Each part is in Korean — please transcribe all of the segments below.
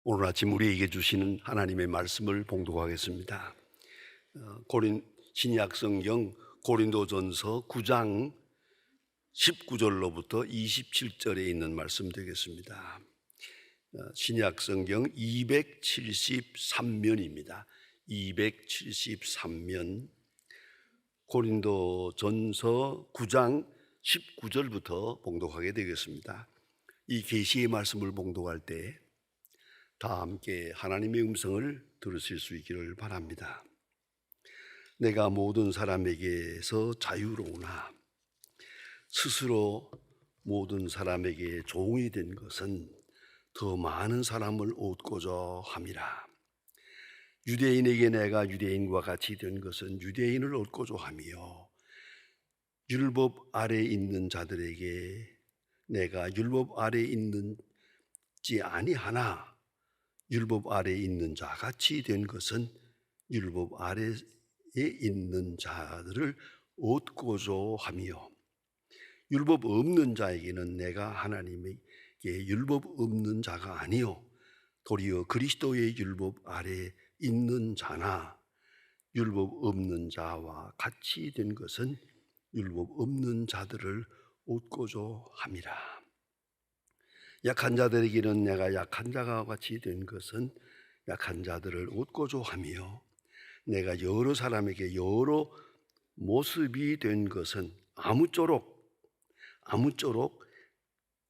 오늘 아침 우리에게 주시는 하나님의 말씀을 봉독하겠습니다. 신약 성경 고린도전서 9장 19절로부터 27절에 있는 말씀 되겠습니다. 신약 성경 273면입니다. 273면 고린도전서 9장 19절부터 봉독하게 되겠습니다. 이 계시의 말씀을 봉독할 때 다 함께 하나님의 음성을 들으실 수 있기를 바랍니다. 내가 모든 사람에게서 자유로우나 스스로 모든 사람에게 종이 된 것은 더 많은 사람을 얻고자 함이라. 유대인에게 내가 유대인과 같이 된 것은 유대인을 얻고자 함이요, 율법 아래 있는 자들에게 내가 율법 아래 있는지 아니하나 율법 아래에 있는 자 같이 된 것은 율법 아래에 있는 자들을 얻고자 하며, 율법 없는 자에게는 내가 하나님에게 율법 없는 자가 아니요 도리어 그리스도의 율법 아래에 있는 자나 율법 없는 자와 같이 된 것은 율법 없는 자들을 얻고자 함이라. 약한 자들에게는 내가 약한 자가 같이 된 것은 약한 자들을 얻고자 하며, 내가 여러 사람에게 여러 모습이 된 것은 아무쪼록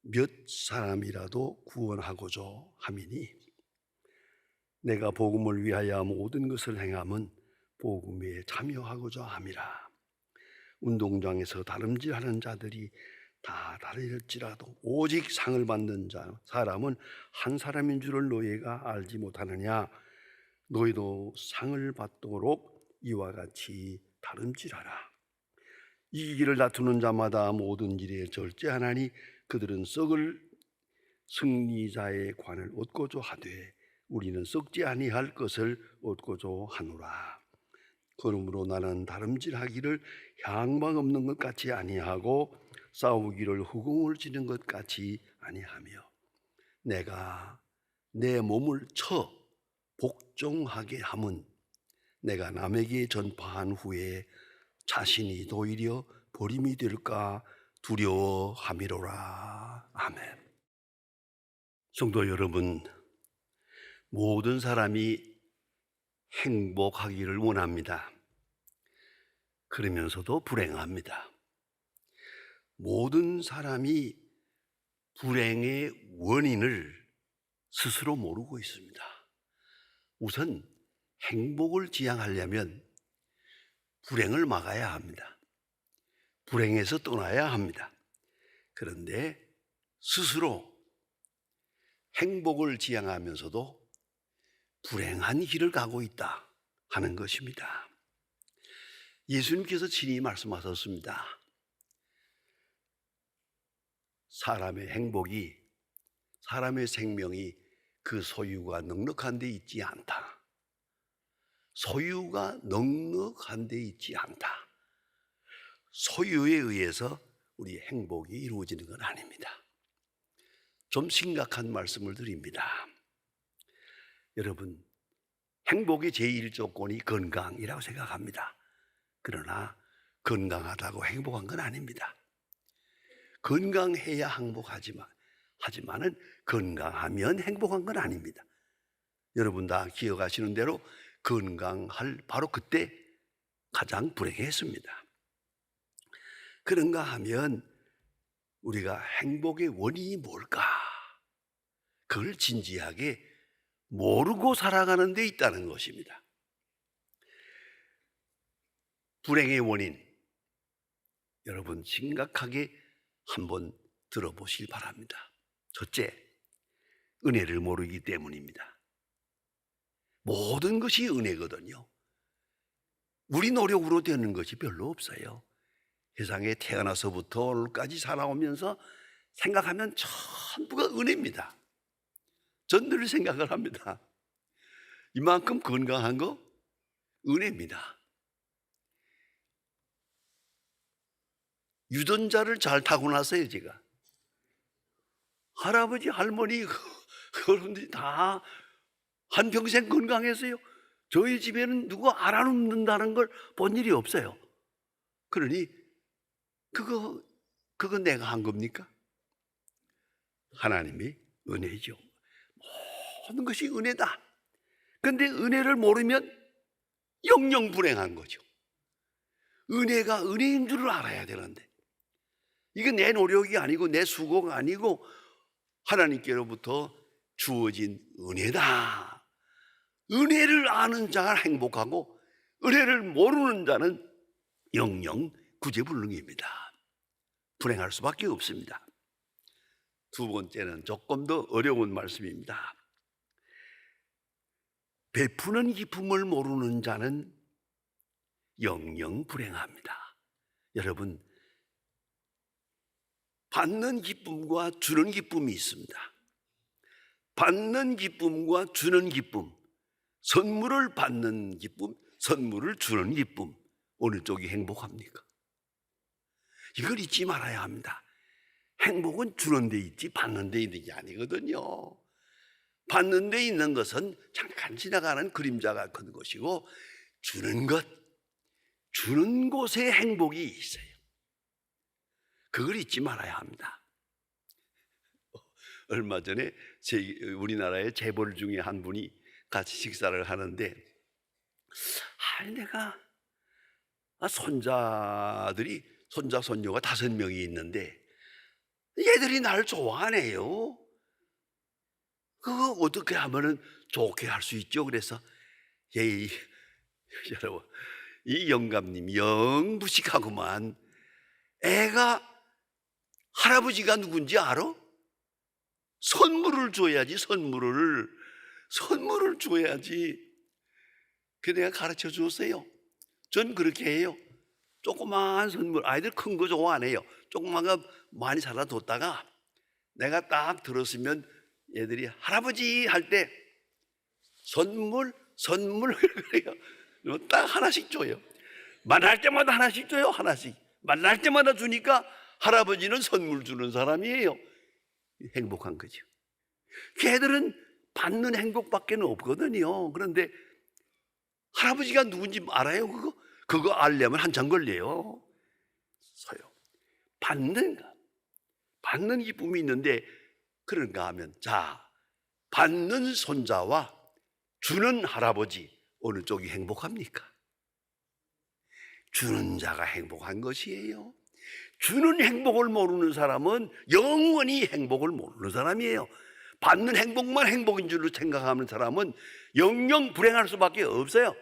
몇 사람이라도 구원하고자 함이니, 내가 복음을 위하여 모든 것을 행함은 복음에 참여하고자 함이라. 운동장에서 다름질하는 자들이 다 다를지라도 오직 상을 받는 사람은 한 사람인 줄을 너희가 알지 못하느냐. 너희도 상을 받도록 이와 같이 다름질하라. 이기기를 다투는 자마다 모든 일에 절제하나니 그들은 썩을 승리자의 관을 얻고자 하되 우리는 썩지 아니할 것을 얻고자 하노라. 그러므로 나는 다름질하기를 향방 없는 것 같이 아니하고 싸우기를 허공을 지는 것 같이 아니하며, 내가 내 몸을 쳐 복종하게 함은 내가 남에게 전파한 후에 자신이 도리어 버림이 될까 두려워함이로라. 아멘. 성도 여러분, 모든 사람이 행복하기를 원합니다. 그러면서도 불행합니다. 모든 사람이 불행의 원인을 스스로 모르고 있습니다. 우선 행복을 지향하려면 불행을 막아야 합니다. 불행에서 떠나야 합니다. 그런데 스스로 행복을 지향하면서도 불행한 길을 가고 있다 하는 것입니다. 예수님께서 친히 말씀하셨습니다. 사람의 행복이, 사람의 생명이 그 소유가 넉넉한 데 있지 않다. 소유가 넉넉한 데 있지 않다. 소유에 의해서 우리 행복이 이루어지는 건 아닙니다. 좀 심각한 말씀을 드립니다. 여러분, 행복의 제1 조건이 건강이라고 생각합니다. 그러나 건강하다고 행복한 건 아닙니다. 건강해야 하지만은 건강하면 행복한 건 아닙니다. 여러분 다 기억하시는 대로 건강할 바로 그때 가장 불행했습니다. 그런가 하면 우리가 행복의 원인이 뭘까? 그걸 진지하게 모르고 살아가는 데 있다는 것입니다. 불행의 원인, 여러분 심각하게 한번 들어보시기 바랍니다. 첫째, 은혜를 모르기 때문입니다. 모든 것이 은혜거든요. 우리 노력으로 되는 것이 별로 없어요. 세상에 태어나서부터 오늘까지 살아오면서 생각하면 전부가 은혜입니다. 전 늘 생각을 합니다. 이만큼 건강한 거 은혜입니다. 유전자를 잘 타고났어요. 제가 할아버지 할머니 그런들이 다 한평생 건강했어요. 저희 집에는 누가 알아눕는다는 걸 본 일이 없어요. 그러니 그거 내가 한 겁니까? 하나님이 은혜죠. 모든 것이 은혜다. 그런데 은혜를 모르면 영영 불행한 거죠. 은혜가 은혜인 줄을 알아야 되는데, 이게 내 노력이 아니고 내 수고가 아니고 하나님께로부터 주어진 은혜다. 은혜를 아는 자가 행복하고 은혜를 모르는 자는 영영 구제불능입니다. 불행할 수밖에 없습니다. 두 번째는 조금 더 어려운 말씀입니다. 베푸는 기쁨을 모르는 자는 영영 불행합니다. 여러분, 받는 기쁨과 주는 기쁨이 있습니다. 받는 기쁨과 주는 기쁨, 선물을 받는 기쁨, 선물을 주는 기쁨, 어느 쪽이 행복합니까? 이걸 잊지 말아야 합니다. 행복은 주는 데 있지 받는 데 있는 게 아니거든요. 받는 데 있는 것은 잠깐 지나가는 그림자 같은 것이고, 주는 것, 주는 곳에 행복이 있어요. 그걸 잊지 말아야 합니다. 얼마 전에 우리나라의 재벌 중에 한 분이 같이 식사를 하는데, 내가 손자 손녀가 5명이 있는데 얘들이 나를 좋아하네요. 그거 어떻게 하면은 좋게 할 수 있죠? 그래서 여러분, 이 영감님 영 무식하구만. 애가 할아버지가 누군지 알아? 선물을 줘야지. 선물을 줘야지. 그 내가 가르쳐 줬어요. 전 그렇게 해요. 조그마한 선물, 아이들 큰 거 좋아 안 해요. 조그만 거 많이 사다 뒀다가 내가 딱 들었으면 애들이 할아버지 할 때 선물 그래요. 딱 하나씩 줘요. 만날 때마다 하나씩 줘요. 하나씩 만날 때마다 주니까 할아버지는 선물 주는 사람이에요. 행복한 거죠. 걔들은 받는 행복밖에 없거든요. 그런데 할아버지가 누군지 알아요? 그거 알려면 한참 걸려요. 받는 기쁨이 있는데, 그런가 하면, 자, 받는 손자와 주는 할아버지, 어느 쪽이 행복합니까? 주는 자가 행복한 것이에요. 주는 행복을 모르는 사람은 영원히 행복을 모르는 사람이에요. 받는 행복만 행복인 줄로 생각하는 사람은 영영 불행할 수밖에 없어요.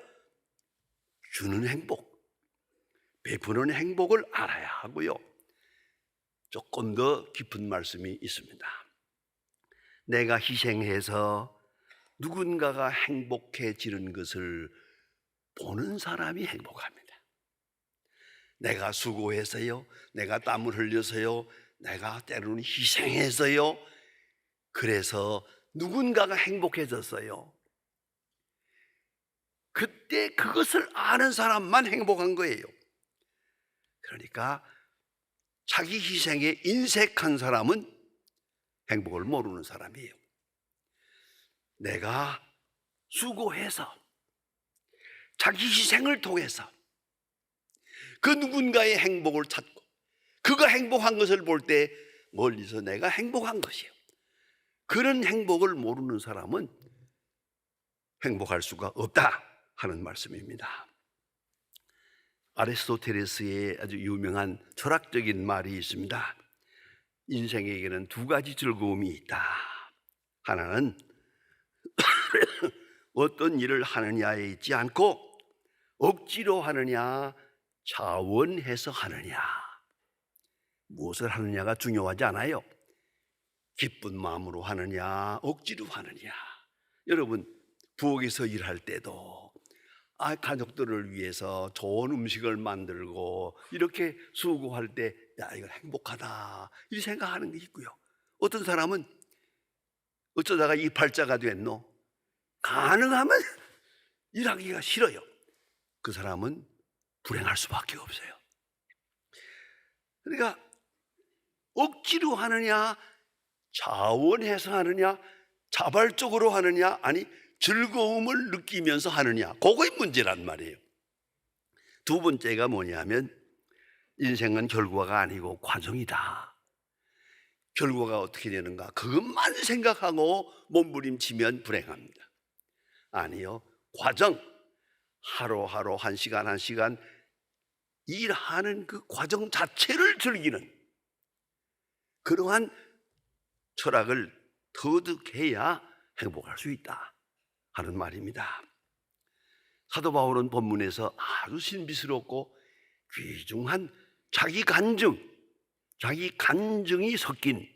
주는 행복, 베푸는 행복을 알아야 하고요. 조금 더 깊은 말씀이 있습니다. 내가 희생해서 누군가가 행복해지는 것을 보는 사람이 행복합니다. 내가 수고해서요, 내가 땀을 흘려서요, 내가 때로는 희생해서요, 그래서 누군가가 행복해졌어요. 그때 그것을 아는 사람만 행복한 거예요. 그러니까 자기 희생에 인색한 사람은 행복을 모르는 사람이에요. 내가 수고해서 자기 희생을 통해서 그 누군가의 행복을 찾고 그가 행복한 것을 볼 때 멀리서 내가 행복한 것이에요. 그런 행복을 모르는 사람은 행복할 수가 없다 하는 말씀입니다. 아리스토텔레스의 아주 유명한 철학적인 말이 있습니다. 인생에게는 두 가지 즐거움이 있다. 하나는 어떤 일을 하느냐에 있지 않고 억지로 하느냐, 자원해서 하느냐. 무엇을 하느냐가 중요하지 않아요. 기쁜 마음으로 하느냐, 억지로 하느냐. 여러분, 부엌에서 일할 때도 가족들을 위해서 좋은 음식을 만들고 이렇게 수고할 때, 이거 행복하다 이렇게 생각하는 게 있고요. 어떤 사람은 어쩌다가 이팔자가 됐노? 가능하면 일하기가 싫어요. 그 사람은 불행할 수밖에 없어요. 그러니까 억지로 하느냐, 자원해서 하느냐, 자발적으로 하느냐, 아니 즐거움을 느끼면서 하느냐, 그거의 문제란 말이에요. 두 번째가 뭐냐면 인생은 결과가 아니고 과정이다. 결과가 어떻게 되는가, 그것만 생각하고 몸부림치면 불행합니다. 아니요, 과정, 하루하루 한 시간 한 시간 일하는 그 과정 자체를 즐기는 그러한 철학을 터득해야 행복할 수 있다 하는 말입니다. 사도 바울은 본문에서 아주 신비스럽고 귀중한 자기 간증이 섞인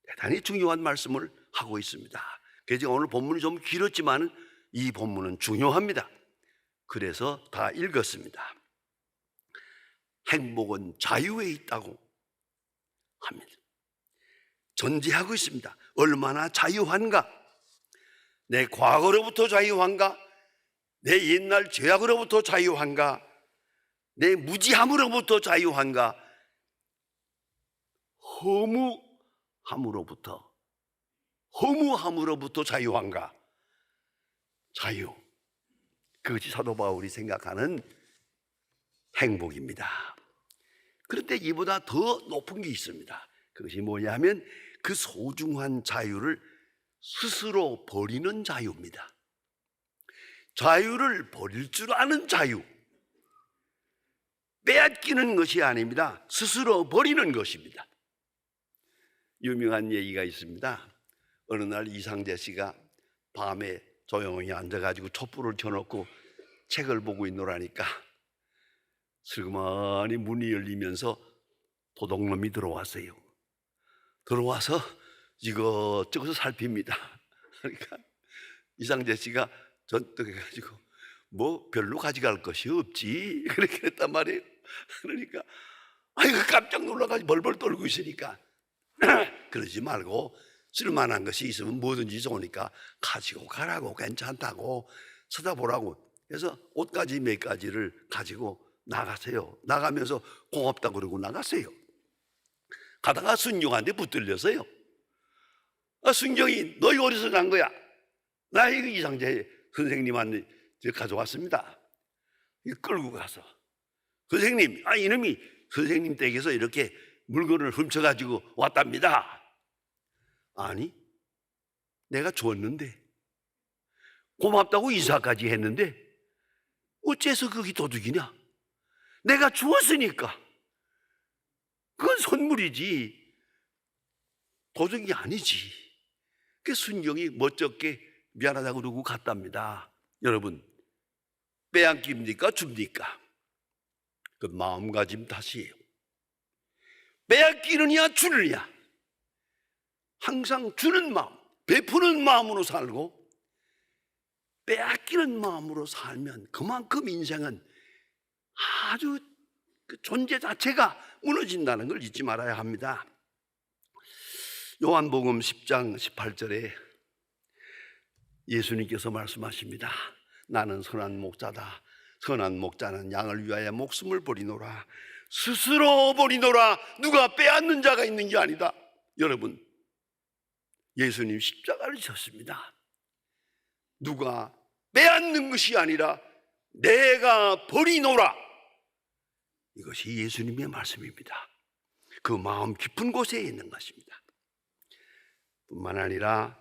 대단히 중요한 말씀을 하고 있습니다. 그래서 오늘 본문이 좀 길었지만 이 본문은 중요합니다. 그래서 다 읽었습니다. 행복은 자유에 있다고 합니다. 전제하고 있습니다. 얼마나 자유한가? 내 과거로부터 자유한가? 내 옛날 죄악으로부터 자유한가? 내 무지함으로부터 자유한가? 허무함으로부터 자유한가? 자유, 그것이 사도 바울이 생각하는 행복입니다. 그런데 이보다 더 높은 게 있습니다. 그것이 뭐냐면 그 소중한 자유를 스스로 버리는 자유입니다. 자유를 버릴 줄 아는 자유, 빼앗기는 것이 아닙니다. 스스로 버리는 것입니다. 유명한 얘기가 있습니다. 어느 날 이상재 씨가 밤에 조용히 앉아가지고 촛불을 켜놓고 책을 보고 있노라니까 슬그머니 문이 열리면서 도둑놈이 들어왔어요. 들어와서 이것저것 살핍니다. 그러니까 이상재 씨가 전떡해가지고 뭐 별로 가져갈 것이 없지 그렇게 했단 말이에요. 그러니까 아이고 깜짝 놀라가지고 벌벌 떨고 있으니까 그러지 말고 쓸만한 것이 있으면 뭐든지 좋으니까 가지고 가라고, 괜찮다고, 쳐다보라고. 그래서 옷가지 몇 가지를 가지고 나가세요. 나가면서 고맙다 그러고 나갔어요. 가다가 순경한테 붙들려서요. 순경이 너희 어디서 난 거야? 나 이거 이상재 선생님한테 가져왔습니다. 끌고 가서 선생님, 이놈이 선생님 댁에서 이렇게 물건을 훔쳐가지고 왔답니다. 아니, 내가 줬는데 고맙다고 인사까지 했는데 어째서 그게 도둑이냐? 내가 주었으니까 그건 선물이지 도둑이 아니지. 그 순경이 멋쩍게 미안하다고 그러고 갔답니다. 여러분, 빼앗깁니까 줍니까? 그 마음가짐 탓이에요. 빼앗기느냐 주느냐, 항상 주는 마음, 베푸는 마음으로 살고 빼앗기는 마음으로 살면 그만큼 인생은 아주 그 존재 자체가 무너진다는 걸 잊지 말아야 합니다. 요한복음 10장 18절에 예수님께서 말씀하십니다. 나는 선한 목자다. 선한 목자는 양을 위하여 목숨을 버리노라. 스스로 버리노라. 누가 빼앗는 자가 있는 게 아니다. 여러분, 예수님 십자가를 지셨습니다. 누가 빼앗는 것이 아니라 내가 버리노라. 이것이 예수님의 말씀입니다. 그 마음 깊은 곳에 있는 것입니다. 뿐만 아니라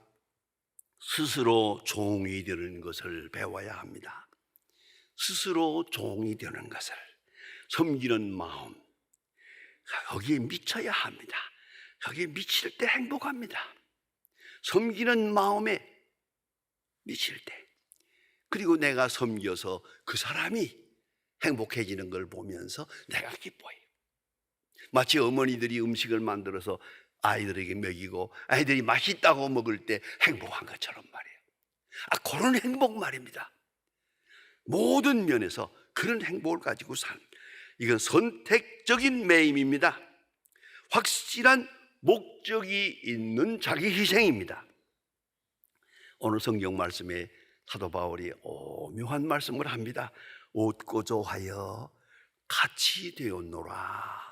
스스로 종이 되는 것을 배워야 합니다. 스스로 종이 되는 것을, 섬기는 마음, 거기에 미쳐야 합니다. 거기에 미칠 때 행복합니다. 섬기는 마음에 미칠 때, 그리고 내가 섬겨서 그 사람이 행복해지는 걸 보면서 내가 기뻐해요. 마치 어머니들이 음식을 만들어서 아이들에게 먹이고 아이들이 맛있다고 먹을 때 행복한 것처럼 말이에요. 그런 행복 말입니다. 모든 면에서 그런 행복을 가지고 산, 이건 선택적인 매임입니다. 확실한 목적이 있는 자기 희생입니다. 오늘 성경 말씀에 사도 바울이 오묘한 말씀을 합니다. 얻고자 하여 같이 되었노라.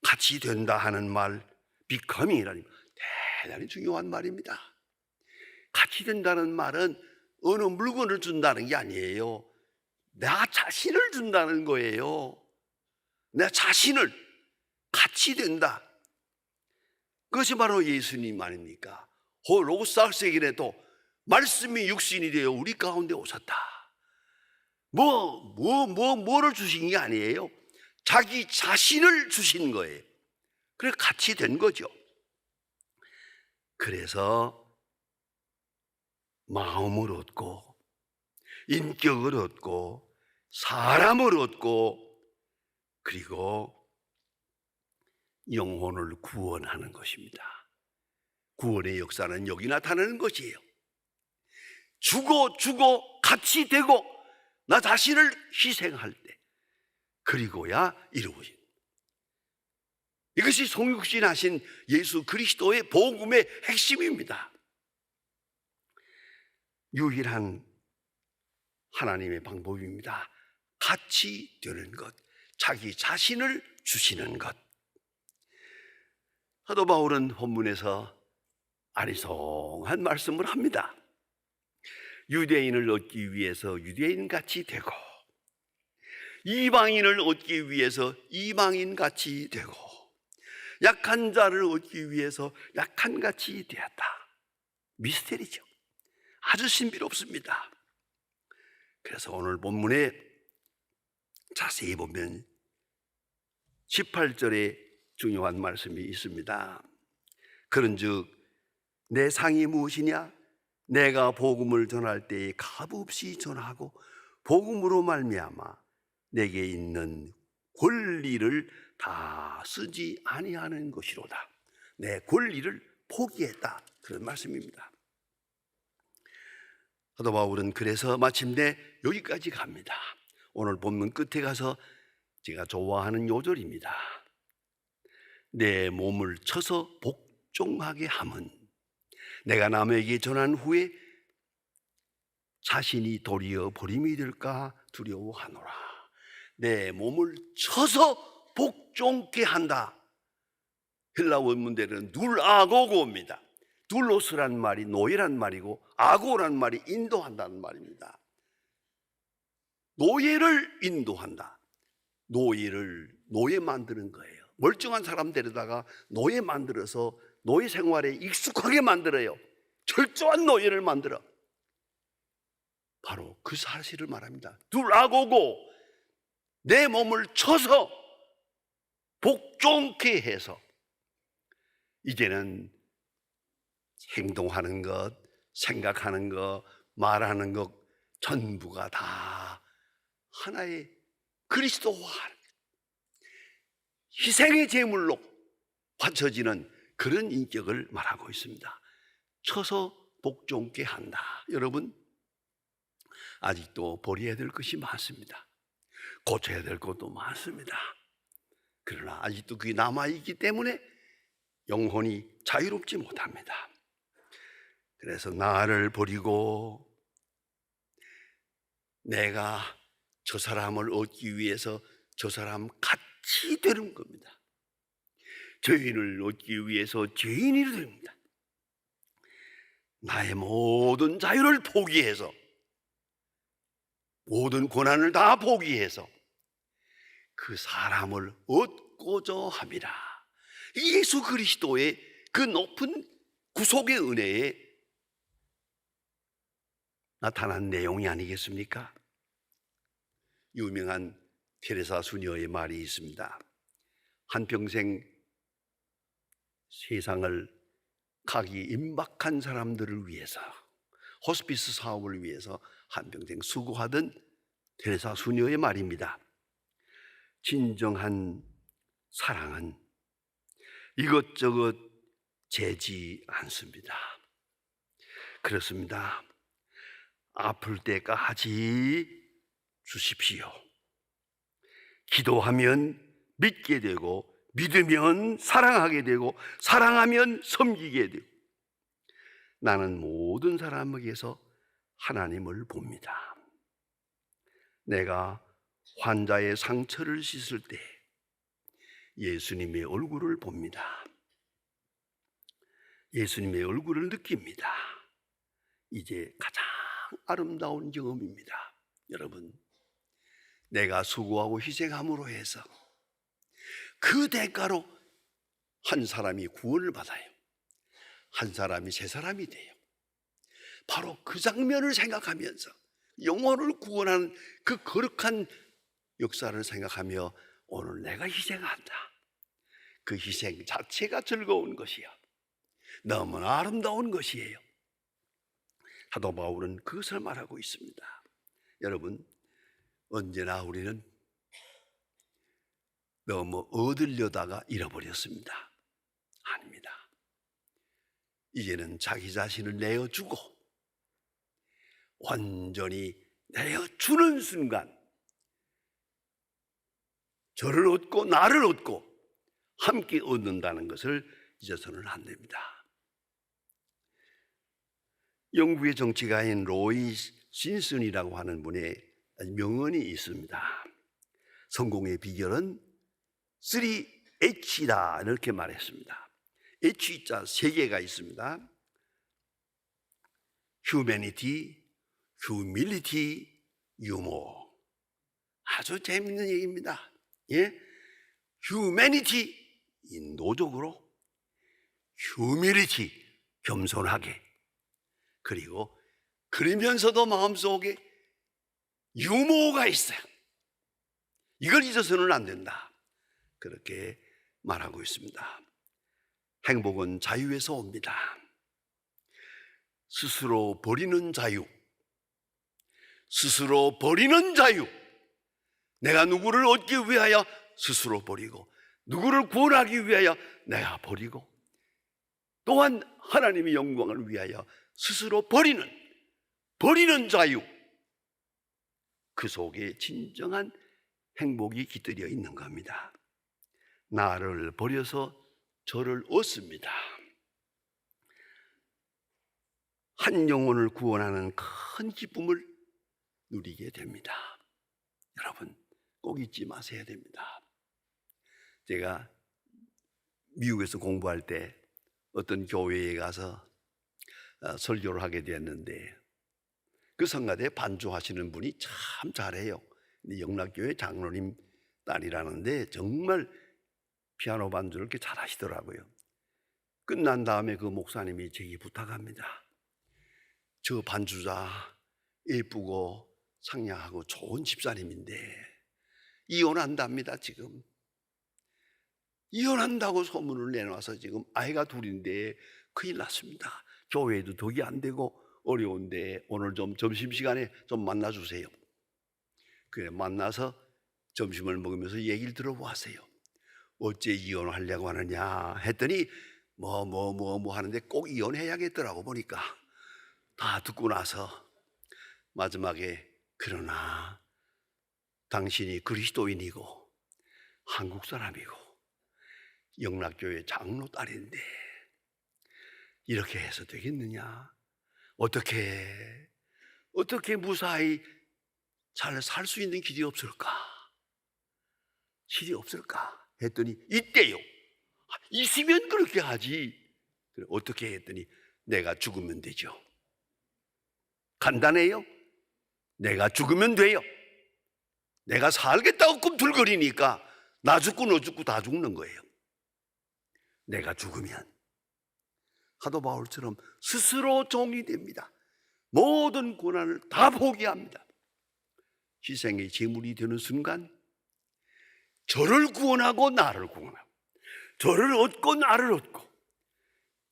같이 된다 하는 말, becoming이라는 대단히 중요한 말입니다. 같이 된다는 말은 어느 물건을 준다는 게 아니에요. 나 자신을 준다는 거예요. 내 자신을 같이 된다. 그것이 바로 예수님 아닙니까? 로고스학생이라도 말씀이 육신이 되어 우리 가운데 오셨다. 뭐를 주신 게 아니에요. 자기 자신을 주신 거예요. 그래 같이 된 거죠. 그래서 마음을 얻고 인격을 얻고 사람을 얻고 그리고 영혼을 구원하는 것입니다. 구원의 역사는 여기 나타나는 것이에요. 주고 같이 되고 나 자신을 희생할 때 그리고야 이루어진 이것이 성육신하신 예수 그리스도의 복음의 핵심입니다. 유일한 하나님의 방법입니다. 같이 되는 것, 자기 자신을 주시는 것. 사도 바울은 본문에서 아리송한 말씀을 합니다. 유대인을 얻기 위해서 유대인같이 되고 이방인을 얻기 위해서 이방인같이 되고 약한 자를 얻기 위해서 약한같이 되었다. 미스테리죠. 아주 신비롭습니다. 그래서 오늘 본문에 자세히 보면 18절에 중요한 말씀이 있습니다. 그런즉 내 상이 무엇이냐? 내가 복음을 전할 때에 값없이 전하고 복음으로 말미암아 내게 있는 권리를 다 쓰지 아니하는 것이로다. 내 권리를 포기했다. 그런 말씀입니다. 사도 바울은 그래서 마침내 여기까지 갑니다. 오늘 본문 끝에 가서 제가 좋아하는 요절입니다. 내 몸을 쳐서 복종하게 함은 내가 남에게 전한 후에 자신이 도리어 버림이 될까 두려워하노라. 내 몸을 쳐서 복종케 한다. 헬라 원문대로는 눌아고고입니다. 둘로스란 말이 노예란 말이고 아고란 말이 인도한다는 말입니다. 노예를 인도한다. 노예 만드는 거예요. 멀쩡한 사람 데려다가 노예 만들어서 노예 생활에 익숙하게 만들어요. 철저한 노예를 만들어. 바로 그 사실을 말합니다. 둘아고고 내 몸을 쳐서 복종케 해서 이제는 행동하는 것, 생각하는 것, 말하는 것 전부가 다 하나의 그리스도와 희생의 제물로 바쳐지는 그런 인격을 말하고 있습니다. 쳐서 복종케 한다. 여러분, 아직도 버려야 될 것이 많습니다. 고쳐야 될 것도 많습니다. 그러나 아직도 그게 남아있기 때문에 영혼이 자유롭지 못합니다. 그래서 나를 버리고 내가 저 사람을 얻기 위해서 저 사람 같이 되는 겁니다. 죄인을 얻기 위해서 죄인이 됩니다. 나의 모든 자유를 포기해서 모든 권한을 다 포기해서 그 사람을 얻고자 함이라. 예수 그리스도의 그 높은 구속의 은혜에 나타난 내용이 아니겠습니까? 유명한 테레사 수녀의 말이 있습니다. 한평생 세상을 가기 임박한 사람들을 위해서 호스피스 사업을 위해서 한평생 수고하던 테레사 수녀의 말입니다. 진정한 사랑은 이것저것 재지 않습니다. 그렇습니다. 아플 때까지 주십시오. 기도하면 믿게 되고 믿으면 사랑하게 되고 사랑하면 섬기게 되고 나는 모든 사람에게서 하나님을 봅니다. 내가 환자의 상처를 씻을 때 예수님의 얼굴을 봅니다. 예수님의 얼굴을 느낍니다. 이제 가장 아름다운 경험입니다. 여러분, 내가 수고하고 희생함으로 해서 그 대가로 한 사람이 구원을 받아요. 한 사람이 새 사람이 돼요. 바로 그 장면을 생각하면서 영혼을 구원하는 그 거룩한 역사를 생각하며 오늘 내가 희생한다. 그 희생 자체가 즐거운 것이요, 너무나 아름다운 것이에요. 사도 바울은 그것을 말하고 있습니다. 여러분, 언제나 우리는 너무 얻으려다가 잃어버렸습니다. 아닙니다. 이제는 자기 자신을 내어주고 완전히 내어주는 순간 저를 얻고 나를 얻고 함께 얻는다는 것을 잊어서는 안 됩니다. 영국의 정치가인 로이 신슨이라고 하는 분의 명언이 있습니다. 성공의 비결은 3H다 이렇게 말했습니다. H자 3개가 있습니다. Humanity, Humility, Humor. 아주 재밌는 얘기입니다. 예? Humanity, 인도적으로, Humility, 겸손하게, 그리고 그러면서도 마음속에 유머가 있어요. 이걸 잊어서는 안 된다. 그렇게 말하고 있습니다. 행복은 자유에서 옵니다. 스스로 버리는 자유, 스스로 버리는 자유. 내가 누구를 얻기 위하여 스스로 버리고, 누구를 구원하기 위하여 내가 버리고, 또한 하나님의 영광을 위하여 스스로 버리는 자유. 그 속에 진정한 행복이 깃들여 있는 겁니다. 나를 버려서 저를 얻습니다. 한 영혼을 구원하는 큰 기쁨을 누리게 됩니다. 여러분, 꼭 잊지 마셔야 됩니다. 제가 미국에서 공부할 때 어떤 교회에 가서 설교를 하게 되었는데, 그 성가대에 반주하시는 분이 참 잘해요. 영락교회 장로님 딸이라는데 정말 피아노 반주를 이렇게 잘하시더라고요. 끝난 다음에 그 목사님이 제게 부탁합니다. 저 반주자 예쁘고 상냥하고 좋은 집사님인데 이혼한답니다. 지금 이혼한다고 소문을 내놔서 지금 아이가 둘인데 큰일 났습니다. 교회에도 덕이 안 되고 어려운데 오늘 좀 점심시간에 좀 만나주세요. 그래, 만나서 점심을 먹으면서 얘기를 들어보았어요. 어째 이혼을 하려고 하느냐 했더니 뭐 하는데 꼭 이혼해야겠더라고. 보니까 다 듣고 나서 마지막에, 그러나 당신이 그리스도인이고 한국 사람이고 영락교회 장로 딸인데 이렇게 해서 되겠느냐? 어떻게 무사히 잘 살 수 있는 길이 없을까? 길이 없을까? 했더니 있대요. 있으면 그렇게 하지. 그래, 어떻게 했더니 내가 죽으면 되죠. 간단해요. 내가 죽으면 돼요. 내가 살겠다고 꿈틀거리니까 나 죽고 너 죽고 다 죽는 거예요. 내가 죽으면 사도 바울처럼 스스로 종이 됩니다. 모든 고난을 다 포기합니다. 희생의 제물이 되는 순간 저를 구원하고 나를 구원하고, 저를 얻고 나를 얻고,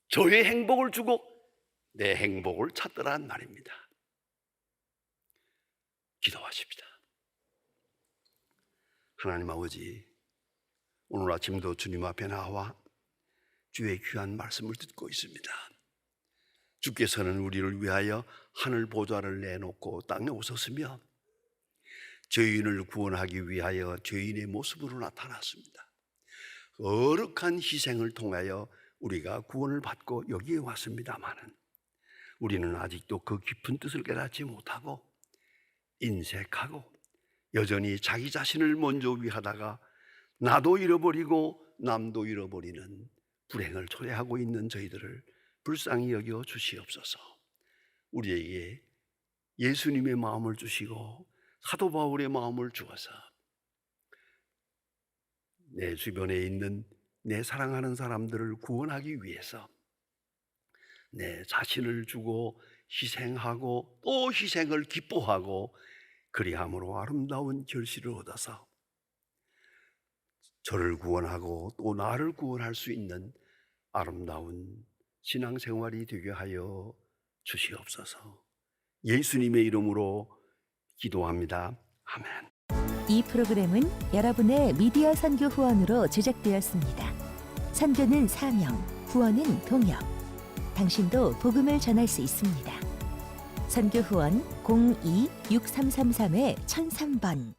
저의 행복을 주고 내 행복을 찾더란 말입니다. 기도하십시다. 하나님 아버지, 오늘 아침도 주님 앞에 나와 주의 귀한 말씀을 듣고 있습니다. 주께서는 우리를 위하여 하늘 보좌를 내놓고 땅에 오셨으며 죄인을 구원하기 위하여 죄인의 모습으로 나타났습니다. 거룩한 희생을 통하여 우리가 구원을 받고 여기에 왔습니다마는 우리는 아직도 그 깊은 뜻을 깨닫지 못하고 인색하고 여전히 자기 자신을 먼저 위하다가 나도 잃어버리고 남도 잃어버리는 불행을 초래하고 있는 저희들을 불쌍히 여겨 주시옵소서. 우리에게 예수님의 마음을 주시고 사도 바울의 마음을 주어서 내 주변에 있는 내 사랑하는 사람들을 구원하기 위해서 내 자신을 주고 희생하고 또 희생을 기뻐하고 그리함으로 아름다운 결실을 얻어서 저를 구원하고 또 나를 구원할 수 있는 아름다운 신앙생활이 되게 하여 주시옵소서. 예수님의 이름으로 기도합니다. 아멘. 이 프로그램은 여러분의 미디어 선교 후원으로 제작되었습니다. 선교는 사명, 후원은 동역. 당신도 복음을 전할 수 있습니다. 선교 후원 02-6333-1003번